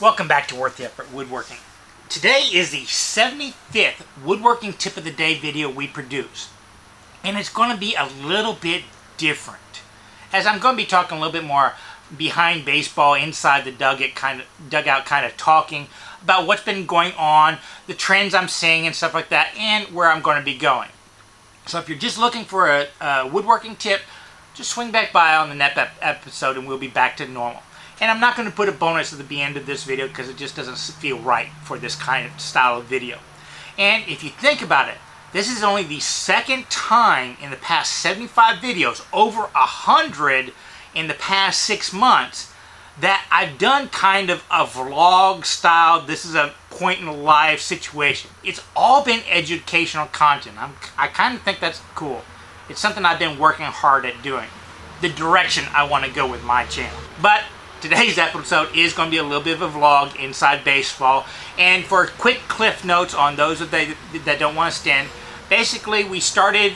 Welcome back to Worth the Effort Woodworking. Today is the 75th woodworking tip of the day video we produce. And it's going to be a little bit different. As I'm going to be talking a little bit more behind baseball, inside the dugout kind of talking about what's been going on, the trends I'm seeing and stuff like that, and where I'm going to be going. So if you're just looking for a woodworking tip, just swing back by on the next episode and we'll be back to normal. And I'm not going to put a bonus at the end of this video because it just doesn't feel right for this kind of style of video. And if you think about it, this is only the second time in the past 75 videos, over 100 in the past 6 months, that I've done kind of a vlog style, this is a point in life situation. It's all been educational content. I kind of think that's cool. It's something I've been working hard at doing. The direction I want to go with my channel. But today's episode is going to be a little bit of a vlog inside baseball. And for quick cliff notes on those that don't want to stand, basically we started,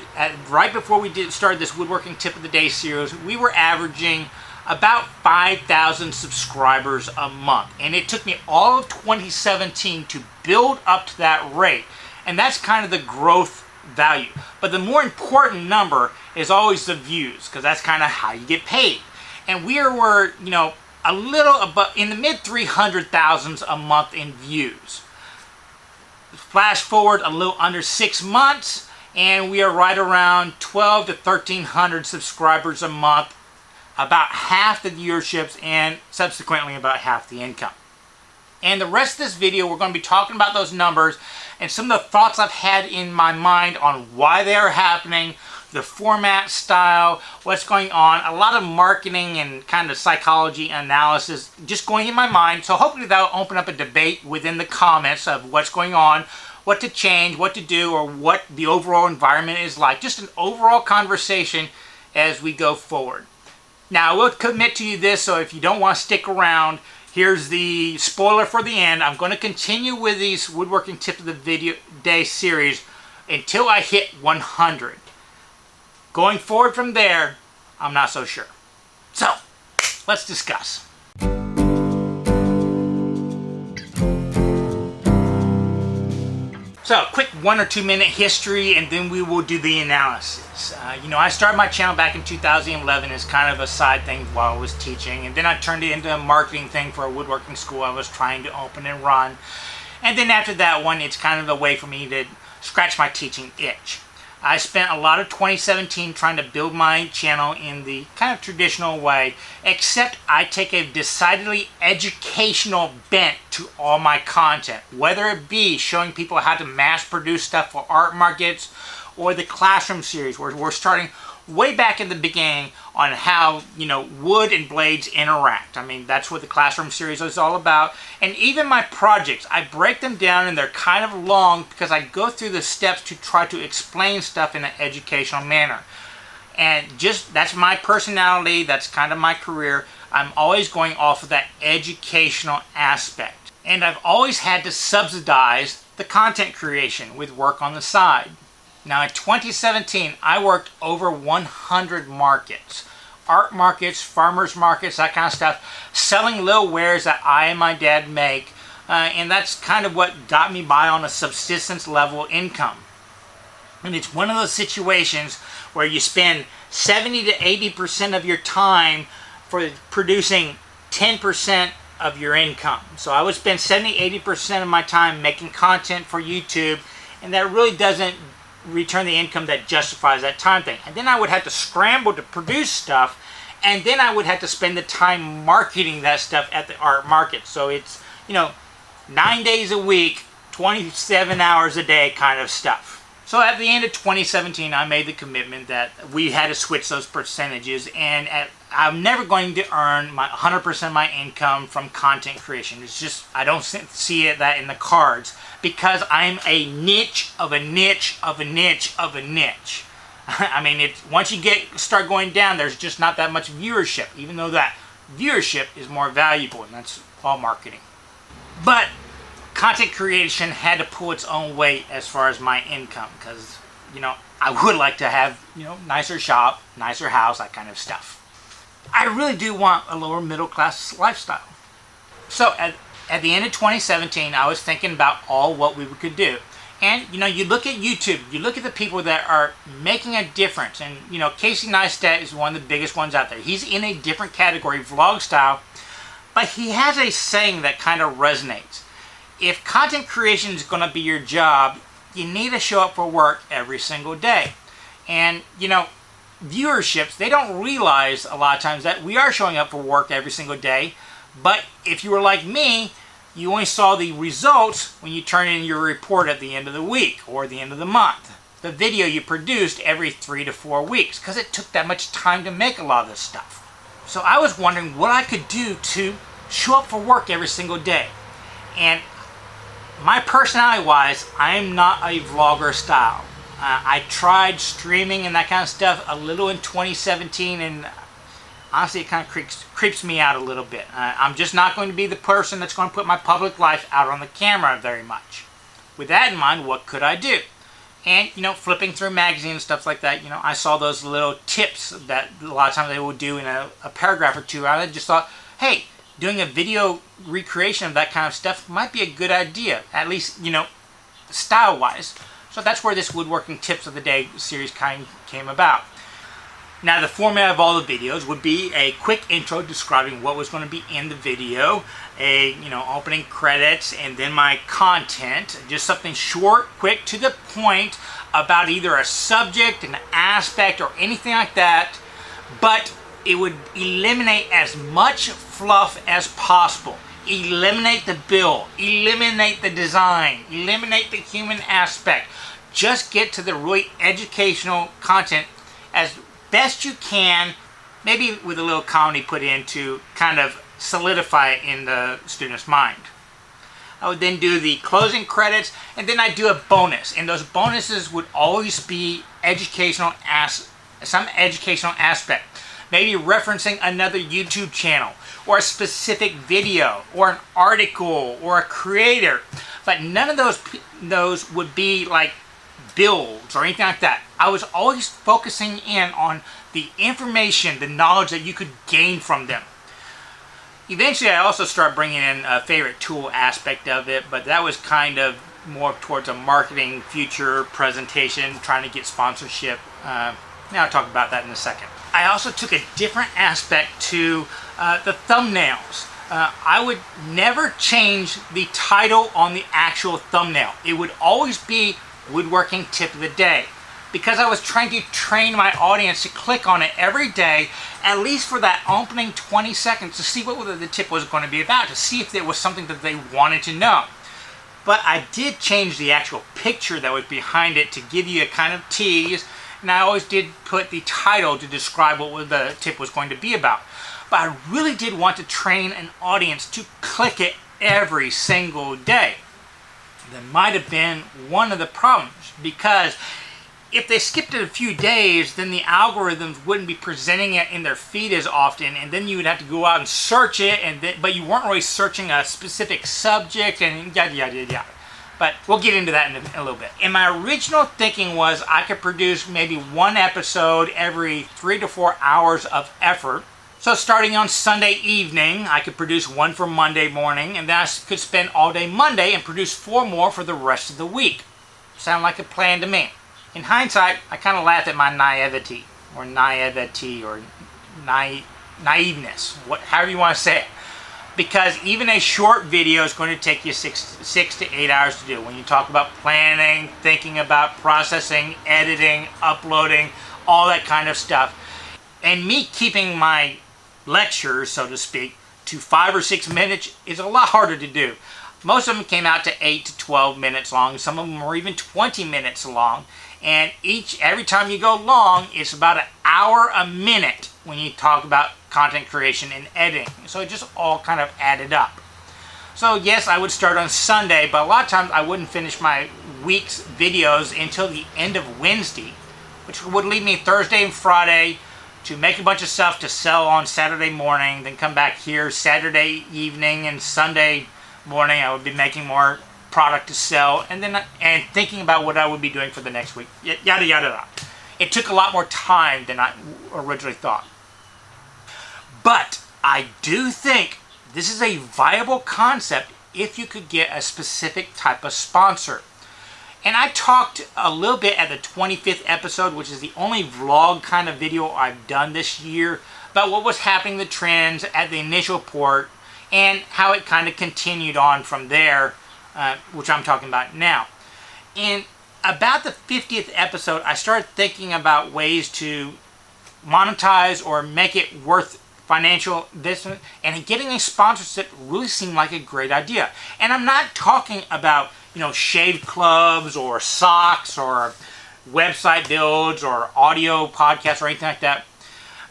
right before we started this woodworking tip of the day series, we were averaging about 5,000 subscribers a month. And it took me all of 2017 to build up to that rate. And that's kind of the growth value. But the more important number is always the views, because that's kind of how you get paid. And we were, a little above, in the mid 300,000s a month in views. Flash forward a little under 6 months, and we are right around 12 to 1,300 subscribers a month, about half the viewerships, and subsequently about half the income. And the rest of this video, we're going to be talking about those numbers and some of the thoughts I've had in my mind on why they are happening, the format, style, what's going on, a lot of marketing and kind of psychology analysis just going in my mind. So hopefully that'll open up a debate within the comments of what's going on, what to change, what to do, or what the overall environment is like. Just an overall conversation as we go forward. Now, I will commit to you this, so if you don't want to stick around, here's the spoiler for the end. I'm going to continue with these woodworking tip of the day series until I hit 100. Going forward from there, I'm not so sure. So, let's discuss. So, quick 1 or 2 minute history, and then we will do the analysis. I started my channel back in 2011 as kind of a side thing while I was teaching, and then I turned it into a marketing thing for a woodworking school I was trying to open and run. And then after that one, it's kind of a way for me to scratch my teaching itch. I spent a lot of 2017 trying to build my channel in the kind of traditional way, except I take a decidedly educational bent to all my content, whether it be showing people how to mass produce stuff for art markets or the classroom series where we're starting way back in the beginning on how, wood and blades interact. I mean, that's what the classroom series is all about. And even my projects, I break them down and they're kind of long because I go through the steps to try to explain stuff in an educational manner. And that's my personality, that's kind of my career. I'm always going off of that educational aspect. And I've always had to subsidize the content creation with work on the side. Now in 2017, I worked over 100 markets. Art markets, farmers markets, that kind of stuff. Selling little wares that I and my dad make. And that's kind of what got me by on a subsistence level income. And it's one of those situations where you spend 70 to 80% of your time for producing 10% of your income. So I would spend 70-80% of my time making content for YouTube, and that really doesn't return the income that justifies that time thing. And then I would have to scramble to produce stuff, and then I would have to spend the time marketing that stuff at the art market. So it's 9 days a week, 27 hours a day kind of stuff. So at the end of 2017, I made the commitment that we had to switch those percentages, and I'm never going to earn 100% of my income from content creation. It's just, I don't see that in the cards, because I'm a niche of a niche of a niche of a niche. I mean, once you start going down, there's just not that much viewership, even though that viewership is more valuable, and that's all marketing. But content creation had to pull its own weight as far as my income, because, I would like to have, nicer shop, nicer house, that kind of stuff. I really do want a lower middle class lifestyle. So at the end of 2017, I was thinking about all what we could do. And, you know, you look at YouTube, you look at the people that are making a difference. And, you know, Casey Neistat is one of the biggest ones out there. He's in a different category, vlog style. But he has a saying that kind of resonates. If content creation is going to be your job, you need to show up for work every single day. And, you know, viewerships, they don't realize a lot of times that we are showing up for work every single day. But if you were like me, you only saw the results when you turn in your report at the end of the week or the end of the month. The video you produced every 3 to 4 weeks, because it took that much time to make a lot of this stuff. So I was wondering what I could do to show up for work every single day. And my personality-wise, I am not a vlogger style. I tried streaming and that kind of stuff a little in 2017, and honestly, it kind of creeps me out a little bit. I'm just not going to be the person that's going to put my public life out on the camera very much. With that in mind, what could I do? And, you know, flipping through magazines and stuff like that, you know, I saw those little tips that a lot of times they would do in a paragraph or two. I just thought, hey, doing a video recreation of that kind of stuff might be a good idea, at least, you know, style-wise. So that's where this Woodworking Tips of the Day series kind of came about. Now, the format of all the videos would be a quick intro describing what was going to be in the video, a, you know, opening credits, and then my content. Just something short, quick, to the point about either a subject, an aspect, or anything like that. But it would eliminate as much fluff as possible. Eliminate the bill, eliminate the design, eliminate the human aspect. Just get to the really educational content as best you can, maybe with a little comedy put in to kind of solidify it in the student's mind. I would then do the closing credits, and then I'd do a bonus. And those bonuses would always be educational, some educational aspect. Maybe referencing another YouTube channel, or a specific video, or an article, or a creator. But none of those would be like builds or anything like that. I was always focusing in on the information, the knowledge that you could gain from them. Eventually, I also started bringing in a favorite tool aspect of it, but that was kind of more towards a marketing future presentation, trying to get sponsorship. Now I'll talk about that in a second. I also took a different aspect to the thumbnails. I would never change the title on the actual thumbnail. It would always be Woodworking Tip of the Day, because I was trying to train my audience to click on it every day, at least for that opening 20 seconds, to see what the tip was going to be about, to see if there was something that they wanted to know. But I did change the actual picture that was behind it to give you a kind of tease, and I always did put the title to describe what the tip was going to be about. But I really did want to train an audience to click it every single day. That might have been one of the problems, because if they skipped it a few days, then the algorithms wouldn't be presenting it in their feed as often, and then you would have to go out and search it, but you weren't really searching a specific subject, and yada yada yada. But we'll get into that in a little bit. And my original thinking was I could produce maybe one episode every 3 to 4 hours of effort. So starting on Sunday evening, I could produce one for Monday morning, and then I could spend all day Monday and produce 4 more for the rest of the week. Sound like a plan to me. In hindsight, I kind of laughed at my naivety, or naiveness, however you want to say it. Because even a short video is going to take you 6 to 8 hours to do. When you talk about planning, thinking about processing, editing, uploading, all that kind of stuff. And me keeping my lectures, so to speak, to 5 or 6 minutes is a lot harder to do. Most of them came out to 8 to 12 minutes long. Some of them were even 20 minutes long. And every time you go long, it's about an hour a minute when you talk about content creation and editing. So it just all kind of added up. So yes, I would start on Sunday, but a lot of times I wouldn't finish my week's videos until the end of Wednesday, which would leave me Thursday and Friday to make a bunch of stuff to sell on Saturday morning, then come back here Saturday evening, and Sunday morning I would be making more product to sell, and thinking about what I would be doing for the next week. Yada yada yada. It took a lot more time than I originally thought. But I do think this is a viable concept if you could get a specific type of sponsor. And I talked a little bit at the 25th episode, which is the only vlog kind of video I've done this year, about what was happening, the trends at the initial port, and how it kind of continued on from there, which I'm talking about now. And about the 50th episode, I started thinking about ways to monetize or make it worth financial investment, and getting a sponsorship really seemed like a great idea. And I'm not talking about, shave clubs or socks or website builds or audio podcasts or anything like that.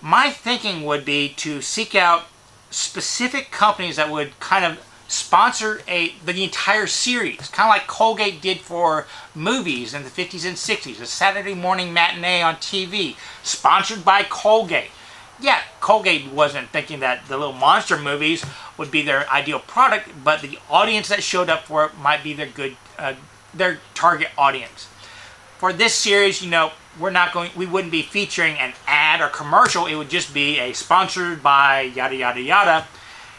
My thinking would be to seek out specific companies that would kind of sponsor the entire series, kind of like Colgate did for movies in the 50s and 60s, a Saturday morning matinee on TV, sponsored by Colgate. Yeah, Colgate wasn't thinking that the little monster movies would be their ideal product, but the audience that showed up for it might be their target audience. For this series, we wouldn't be featuring an ad or commercial. It would just be a sponsored by yada yada yada.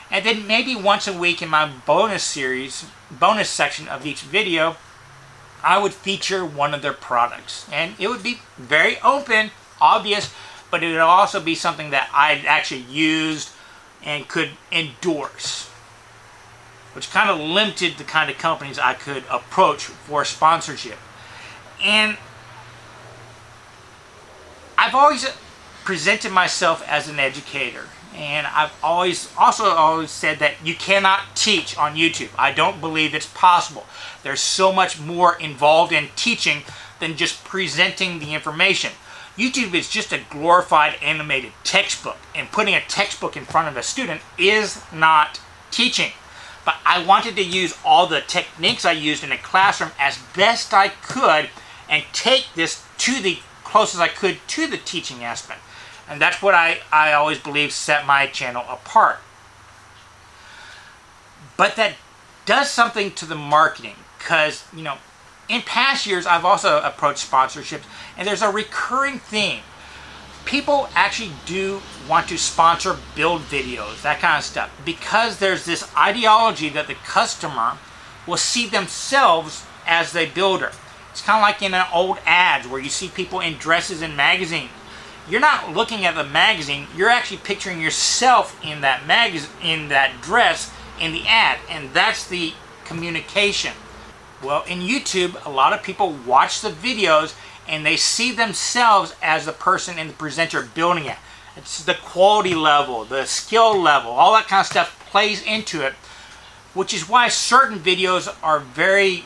And then maybe once a week in my bonus section of each video, I would feature one of their products. And it would be very open, obvious, but it would also be something that I'd actually used and could endorse, which kind of limited the kind of companies I could approach for sponsorship. And I've always presented myself as an educator, and I've always said that you cannot teach on YouTube. I don't believe it's possible. There's so much more involved in teaching than just presenting the information. YouTube is just a glorified animated textbook, and putting a textbook in front of a student is not teaching. But I wanted to use all the techniques I used in a classroom as best I could and take this to the closest I could to the teaching aspect. And that's what I always believe set my channel apart. But that does something to the marketing, because, in past years, I've also approached sponsorships, and there's a recurring theme. People actually do want to sponsor build videos, that kind of stuff, because there's this ideology that the customer will see themselves as the builder. It's kind of like in an old ads where you see people in dresses in magazines. You're not looking at the magazine, you're actually picturing yourself in that dress in the ad, and that's the communication. Well, in YouTube, a lot of people watch the videos and they see themselves as the person and the presenter building it. It's the quality level, the skill level, all that kind of stuff plays into it, which is why certain videos are very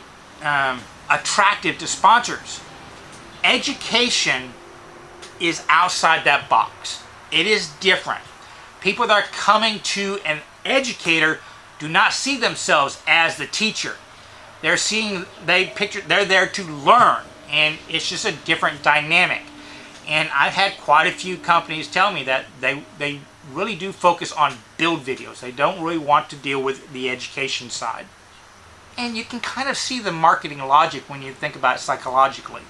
attractive to sponsors. Education is outside that box. It is different. People that are coming to an educator do not see themselves as the teacher. They're there to learn, and it's just a different dynamic. And I've had quite a few companies tell me that they really do focus on build videos. They don't really want to deal with the education side. And you can kind of see the marketing logic when you think about it psychologically.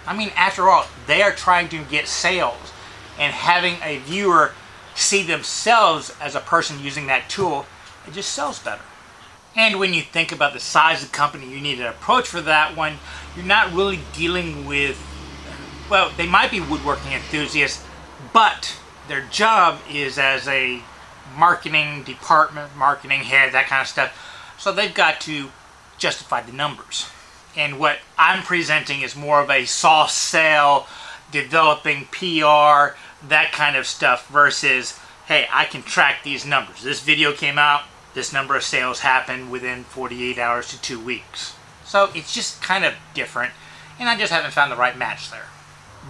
I mean, after all, they are trying to get sales, and having a viewer see themselves as a person using that tool, it just sells better. And when you think about the size of the company you need to approach for that one, you're not really dealing with, well, they might be woodworking enthusiasts, but their job is as a marketing department, marketing head, that kind of stuff. So they've got to justify the numbers. And what I'm presenting is more of a soft sell, developing PR, that kind of stuff, versus, hey, I can track these numbers. This video came out, this number of sales happened within 48 hours to 2 weeks. So it's just kind of different, and I just haven't found the right match there.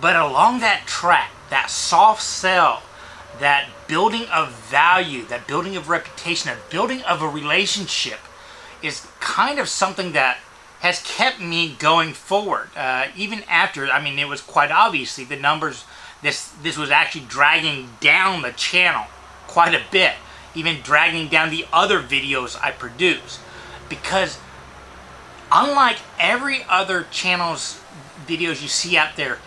But along that track, that soft sell, that building of value, that building of reputation, that building of a relationship is kind of something that has kept me going forward. Even after, it was quite obviously the numbers, this was actually dragging down the channel quite a bit, even dragging down the other videos I produce. Because unlike every other channel's videos you see out there,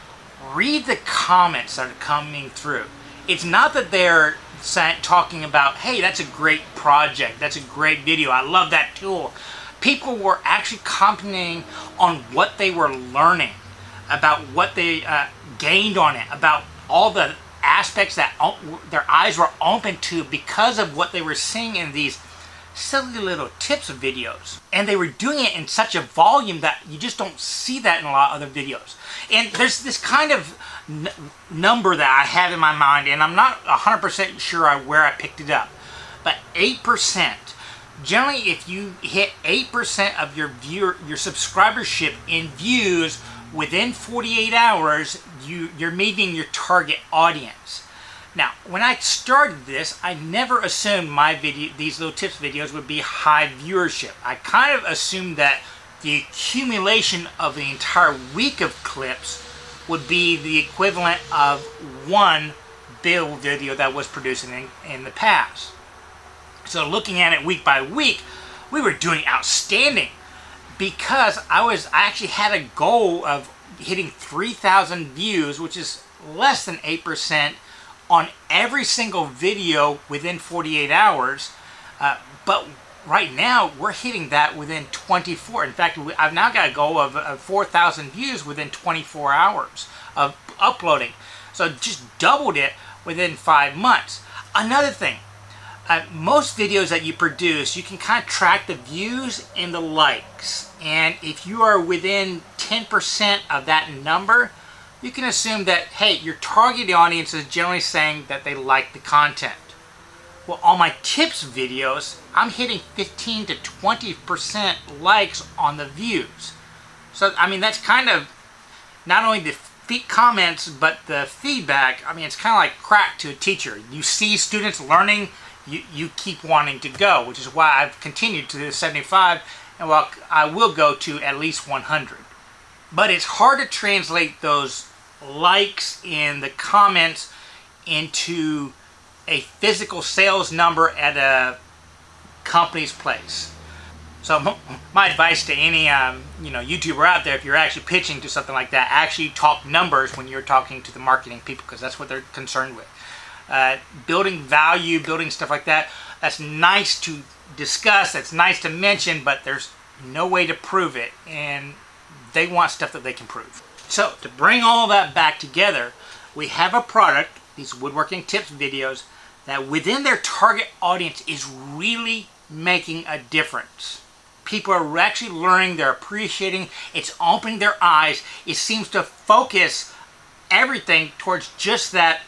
read the comments that are coming through. It's not that they're talking about, hey, that's a great project, that's a great video, I love that tool. People were actually commenting on what they were learning, about what they gained on it, about all the aspects that their eyes were open to because of what they were seeing in these silly little tips videos. And they were doing it in such a volume that you just don't see that in a lot of other videos. And there's this kind of number that I have in my mind, and I'm not 100% sure where I picked it up, but 8%. Generally, if you hit 8% of your subscribership in views within 48 hours, you're meeting your target audience. Now, when I started this, I never assumed these little tips videos would be high viewership. I kind of assumed that the accumulation of the entire week of clips would be the equivalent of one build video that was produced in the past. So looking at it week by week, we were doing outstanding because I actually had a goal of hitting 3,000 views, which is less than 8%, on every single video within 48 hours. But right now, we're hitting that within 24. In fact, I've now got a goal of 4,000 views within 24 hours of uploading. So just doubled it within 5 months. Another thing, most videos that you produce, you can kind of track the views and the likes. And if you are within 10% of that number, you can assume that, hey, your target audience is generally saying that they like the content. Well, on my tips videos, I'm hitting 15 to 20% likes on the views. So, I mean, that's kind of not only the comments, but the feedback. I mean, it's kind of like crack to a teacher. You see students learning, you keep wanting to go, which is why I've continued to 75, and well, I will go to at least 100. But it's hard to translate those likes and the comments into a physical sales number at a company's place. So my advice to any YouTuber out there, if you're actually pitching to something like that, actually talk numbers when you're talking to the marketing people, because that's what they're concerned with. Building value, building stuff like that, that's nice to discuss, that's nice to mention, but there's no way to prove it, and they want stuff that they can prove. So to bring all that back together, we have a product, these woodworking tips videos, that within their target audience is really making a difference. People are actually learning, they're appreciating, it's opening their eyes. It seems to focus everything towards just that,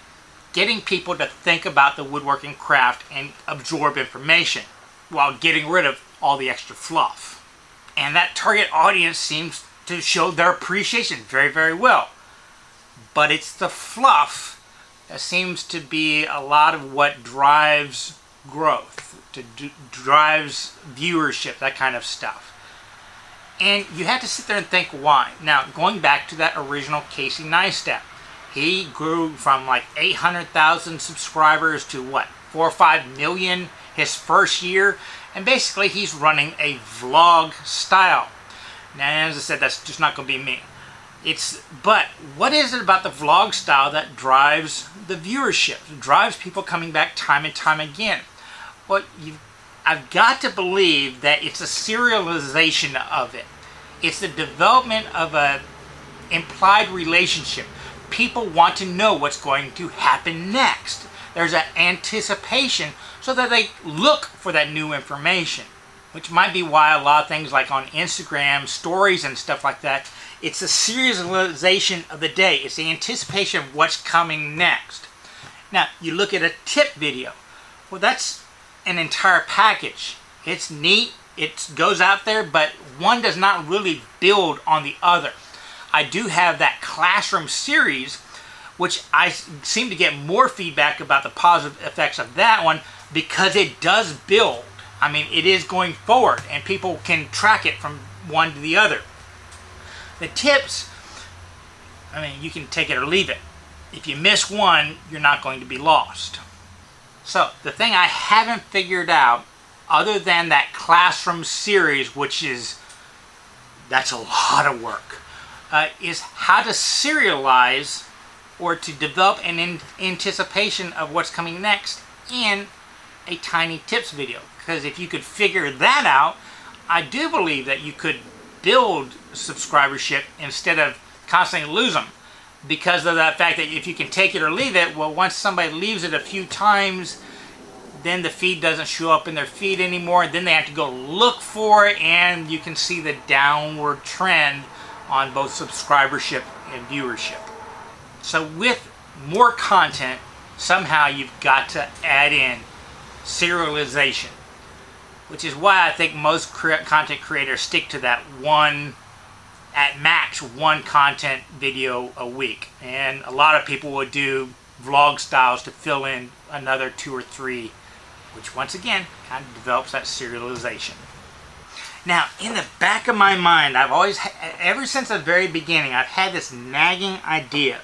getting people to think about the woodworking craft and absorb information while getting rid of all the extra fluff. And that target audience seems to show their appreciation very, very well. But it's the fluff that seems to be a lot of what drives growth, drives viewership, that kind of stuff. And you have to sit there and think why. Now, going back to that original Casey Neistat, he grew from like 800,000 subscribers to what, 4 or 5 million his first year, and basically he's running a vlog style. Now, as I said, that's just not going to be me. But what is it about the vlog style that drives the viewership, drives people coming back time and time again? Well, I've got to believe that it's a serialization of it. It's the development of an implied relationship. People want to know what's going to happen next. There's an anticipation so that they look for that new information, which might be why a lot of things like on Instagram, stories and stuff like that, it's a serialization of the day. It's the anticipation of what's coming next. Now, you look at a tip video. Well, that's an entire package. It's neat, it goes out there, but one does not really build on the other. I do have that classroom series, which I seem to get more feedback about the positive effects of that one because it does build. I mean, it is going forward and people can track it from one to the other. The tips, I mean, you can take it or leave it. If you miss one, you're not going to be lost. So, the thing I haven't figured out, other than that classroom series, that's a lot of work, is how to serialize or to develop an anticipation of what's coming next in a tiny tips video. Because if you could figure that out, I do believe that you could build subscribership instead of constantly lose them. Because of that fact that if you can take it or leave it, well, once somebody leaves it a few times, then the feed doesn't show up in their feed anymore. Then they have to go look for it, and you can see the downward trend on both subscribership and viewership. So with more content, somehow you've got to add in serialization, which is why I think most content creators stick to that one, at max, one content video a week. And a lot of people would do vlog styles to fill in another 2 or 3, which once again kind of develops that serialization. Now, in the back of my mind, I've always, ever since the very beginning, I've had this nagging idea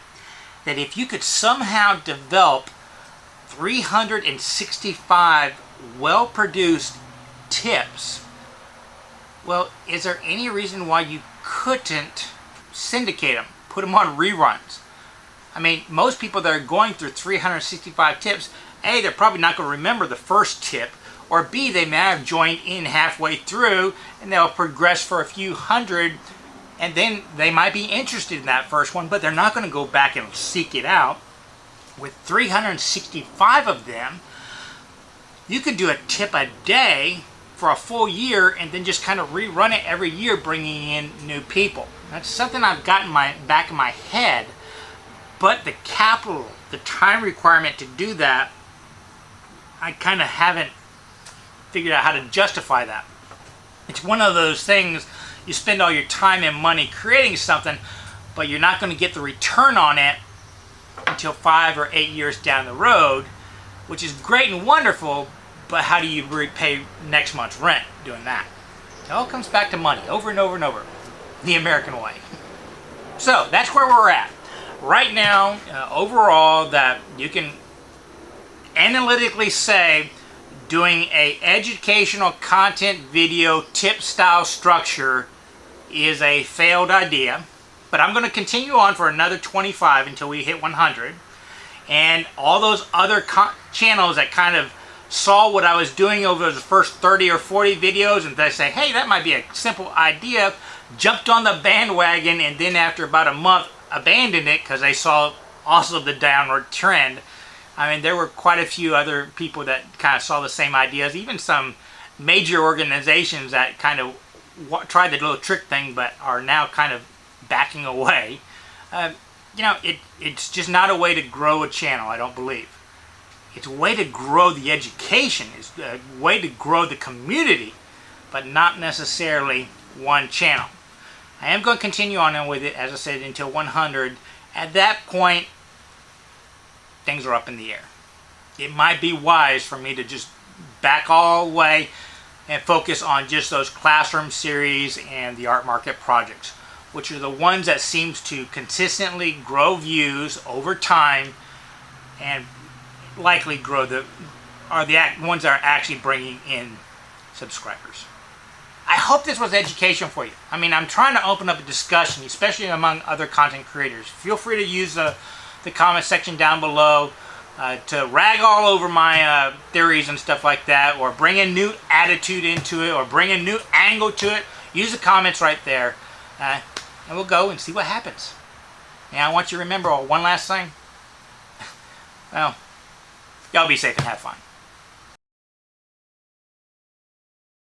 that if you could somehow develop 365 well-produced tips, well, is there any reason why you couldn't syndicate them, put them on reruns? I mean, most people that are going through 365 tips, A, they're probably not going to remember the first tip, or B, they may have joined in halfway through and they'll progress for a few hundred, and then they might be interested in that first one, but they're not going to go back and seek it out. With 365 of them, you could do a tip a day for a full year and then just kind of rerun it every year, bringing in new people. That's something I've got in my back of my head, but the capital, the time requirement to do that, I kind of haven't figured out how to justify that. It's one of those things, you spend all your time and money creating something, but you're not going to get the return on it until 5 or 8 years down the road, which is great and wonderful, but how do you repay next month's rent doing that? It all comes back to money, over and over and over, the American way. So that's where we're at. Right now, overall, that you can analytically say doing a educational content video tip style structure is a failed idea, but I'm going to continue on for another 25 until we hit 100. And all those other channels that kind of saw what I was doing over the first 30 or 40 videos and they say, hey, that might be a simple idea, jumped on the bandwagon, and then after about a month abandoned it because they saw also the downward trend. I mean, there were quite a few other people that kind of saw the same ideas, even some major organizations that kind of tried the little trick thing but are now kind of backing away. It's just not a way to grow a channel, I don't believe. It's a way to grow the education, it's a way to grow the community, but not necessarily one channel. I am going to continue on with it, as I said, until 100. At that point, things are up in the air. It might be wise for me to just back all the way and focus on just those classroom series and the art market projects, which are the ones that seems to consistently grow views over time and likely grow the ones that are actually bringing in subscribers. I hope this was education for you. I mean, I'm trying to open up a discussion, especially among other content creators. Feel free to use the comment section down below to rag all over my theories and stuff like that, or bring a new attitude into it, or bring a new angle to it. Use the comments right there, and we'll go and see what happens. Now, I want you to remember one last thing. Well, y'all be safe and have fun.